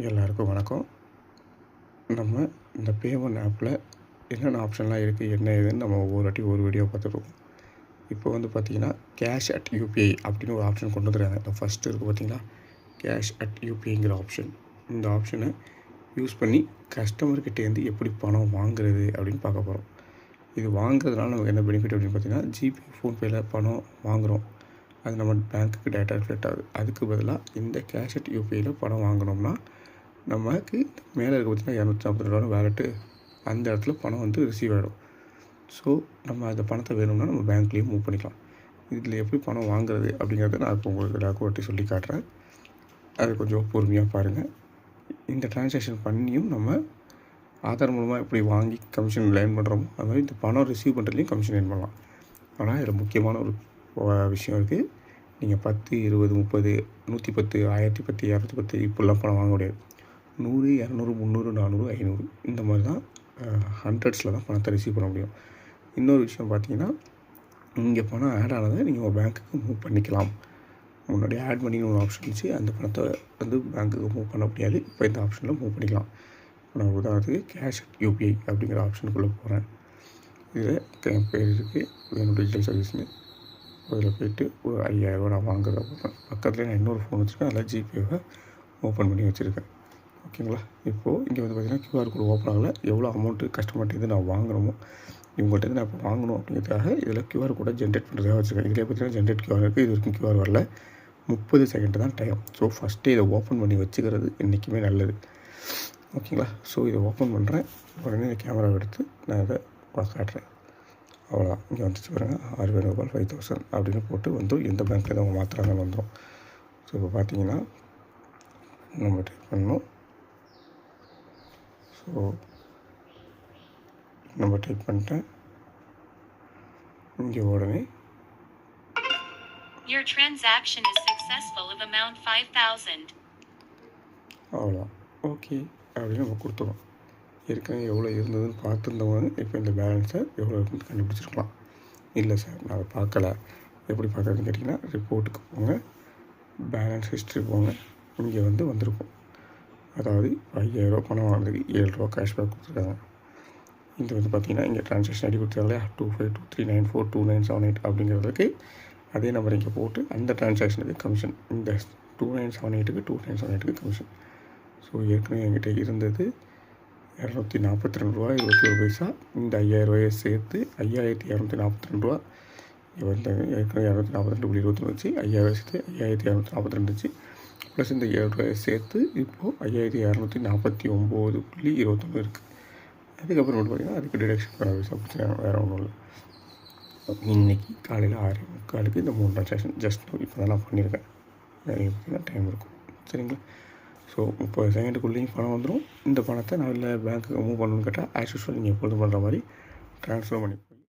எல்லாருக்கும் வணக்கம். நம்ம இந்த பேமெண்ட் ஆப்பில் என்னென்ன ஆப்ஷன்லாம் இருக்குது, என்ன ஏதுன்னு நம்ம ஒவ்வொரு வாட்டி ஒரு வீடியோ பார்த்துருக்கோம். இப்போ வந்து பார்த்திங்கன்னா கேஷ் அட் யூபிஐ அப்படின்னு ஒரு ஆப்ஷன் கொண்டு வந்துருக்காங்க. இந்த ஃபஸ்ட்டு இருக்குது பார்த்திங்களா, கேஷ் அட் யூபிஐங்கிற ஆப்ஷன். இந்த ஆப்ஷனை யூஸ் பண்ணி கஸ்டமர்கிட்டேருந்து எப்படி பணம் வாங்குறது அப்படின்னு பார்க்க போகிறோம். இது வாங்குறதுனால நமக்கு என்ன பெனிஃபிட் அப்படின்னு பார்த்திங்கன்னா, ஜிபே, ஃபோன்பேயில் பணம் வாங்குகிறோம், அது நம்ம பேங்க்குக்கு டேட்டா ரிஃப்ளெக்ட் ஆகுது. அதுக்கு பதிலாக இந்த கேஷ் அட் யூபிஐயில் பணம் வாங்கினோம்னா நமக்கு மேலே இருக்க பார்த்திங்கன்னா 242 வேலெட்டு, அந்த இடத்துல பணம் வந்து ரிசீவ் ஆகிடும். ஸோ நம்ம அந்த பணத்தை வேணும்னா நம்ம பேங்க்லேயும் மூவ் பண்ணிக்கலாம். இதில் எப்படி பணம் வாங்குறது அப்படிங்கிறத நான் இப்போ உங்களுக்கு எல்லாருக்கும் ஒட்டி சொல்லி காட்டுறேன். அது கொஞ்சம் பொறுமையாக பாருங்கள். இந்த ட்ரான்சாக்ஷன் பண்ணியும் நம்ம ஆதார் மூலமாக எப்படி வாங்கி கமிஷன் லேர்ன் பண்ணுறோமோ அது மாதிரி இந்த பணம் ரிசீவ் பண்ணுறதுலையும் கமிஷன் லேர்ன் பண்ணலாம். ஆனால் இதில் முக்கியமான ஒரு விஷயம் இருக்குது. நீங்கள் 10, 20, 30, 110, 1010, 210 இப்படிலாம் பணம் வாங்க முடியாது. 100, 200, 300, 400, 500 இந்த மாதிரி தான் ஹண்ட்ரட்ஸில் தான் பணத்தை ரிசீவ் பண்ண முடியும். இன்னொரு விஷயம் பார்த்தீங்கன்னா, இங்கே பணம் ஆட் ஆனதை நீங்கள் ஒரு பேங்க்குக்கு மூவ் பண்ணிக்கலாம். முன்னாடி ஆட் பண்ணின்னு ஒரு ஆப்ஷன் இருந்துச்சு, அந்த பணத்தை வந்து பேங்க்குக்கு மூவ் பண்ண முடியாது. இப்போ இந்த ஆப்ஷனில் மூவ் பண்ணிக்கலாம். நான் உதாரணத்துக்கு கேஷ் யூபிஐ அப்படிங்கிற ஆப்ஷனுக்குள்ளே போகிறேன். இதில் என் பேர் இருக்குது, வேணும் டிஜிட்டல் சர்வீஸ்னு. அதில் போய்ட்டு ஒரு 5000 நான் வாங்குறத போகிறேன். பக்கத்தில் நான் இன்னொரு ஃபோன் வச்சுருக்கேன், அதில் ஜிபேவை ஓப்பன் பண்ணி வச்சுருக்கேன். ஓகேங்களா? இப்போது இங்கே வந்து பார்த்திங்கன்னா QR கோடு ஓப்பன் ஆகலை. எவ்வளோ அமௌண்ட்டு கஸ்டமர்கிட்டேருந்து நான் வாங்கணுமோ, இவங்கள்ட்டேருந்து நான் இப்போ வாங்கணும் அப்படிங்கிறதுக்காக இதில் QR கோடை ஜென்ரேட் பண்ணுறதுக்காக வச்சுருக்கேன். இதில் பார்த்திங்கன்னா ஜென்ரேட் QR இருக்குது. இது வரைக்கும் QR வரல. 30 செகண்ட் தான் டைம். ஸோ ஃபஸ்ட்டே இதை ஓப்பன் பண்ணி வச்சுக்கிறது என்றைக்குமே நல்லது. ஓகேங்களா? ஸோ இதை ஓப்பன் பண்ணுறேன். உடனே இந்த கேமராவை எடுத்து நான் இதை காட்டுறேன். அவ்வளோதான். இங்கே வந்துச்சு பாருங்கள், 6 ரூபாய் 5000 அப்படின்னு போட்டு வந்து எந்த பேங்க்கில் அவங்க மாற்றுறாங்கன்னு வந்துடும். ஸோ இப்போ பார்த்தீங்கன்னா நம்ம டைப் பண்ணணும். ஸோ நம்ம டைப் பண்ணிட்டேன். இங்கே உடனே Your transaction is successful of amount 5000. அவ்வளோதான். ஓகே அப்படின்னு நம்ம கொடுத்துருவோம். ஏற்கனவே எவ்வளோ இருந்ததுன்னு பார்த்துருந்தவங்க இப்போ இந்த பேலன்ஸை எவ்வளோ இருக்குன்னு கண்டுபிடிச்சிருக்கலாம். இல்லை சார் நான் அதை பார்க்கல, எப்படி பார்க்குறதுன்னு கேட்டிங்கன்னா, ரிப்போர்ட்டுக்கு போங்க, பேலன்ஸ் ஹிஸ்ட்ரி போங்க. இங்கே வந்து வந்திருக்கும். அதாவது 5000 பணம் வாங்கினதுக்கு 7 ரூபா கேஷ்பேக் கொடுத்துருக்காங்க. இது வந்து பார்த்திங்கன்னா இங்கே ட்ரான்சாக்ஷன் ஐடி கொடுத்துருக்காங்க, 2523942978 அப்படிங்கிறதுக்கு அதே நம்பர் இங்கே போட்டு அந்த ட்ரான்சாக்ஷனுக்கு கமிஷன், இந்த 2978க்கு 2978க்கு கமிஷன். ஸோ ஏற்கனவே என்கிட்ட இருந்தது 242 ரூபா 21 இந்த 5000 ரூபாயை சேர்த்து 5242 ரூபா. இங்கே வந்து ஏற்கனவே 242.21 இருந்துச்சு, 5000 சேர்த்து 5242 இருந்துச்சு. ப்ளஸ் இந்த 7 ரூபாயை சேர்த்து இப்போது 5249.21 இருக்குது. அதுக்கப்புறம் மட்டும் பார்த்திங்கன்னா அதுக்கு டிடக்ஷன் பண்ண பிரச்சனை வேறு ஒன்றும் இல்லை. இன்றைக்கி காலையில் 6:45க்கு இந்த 3 ட்ரான்சாக்ஷன் ஜஸ்ட் இப்போ தான் நான் பண்ணியிருக்கேன். பார்த்திங்கன்னா டைம் இருக்கும். சரிங்களா? ஸோ 30 செகண்டுக்குள்ளேயும் பணம் வந்துடும். இந்த பணத்தை நான் இல்லை பேங்க்குக்கு மூவ் பண்ணணுன்னு கேட்டால் ஆஸ் யூஷுவல் நீங்கள் எப்பொழுதும் பண்ணுற மாதிரி ட்ரான்ஸ்ஃபர் பண்ணி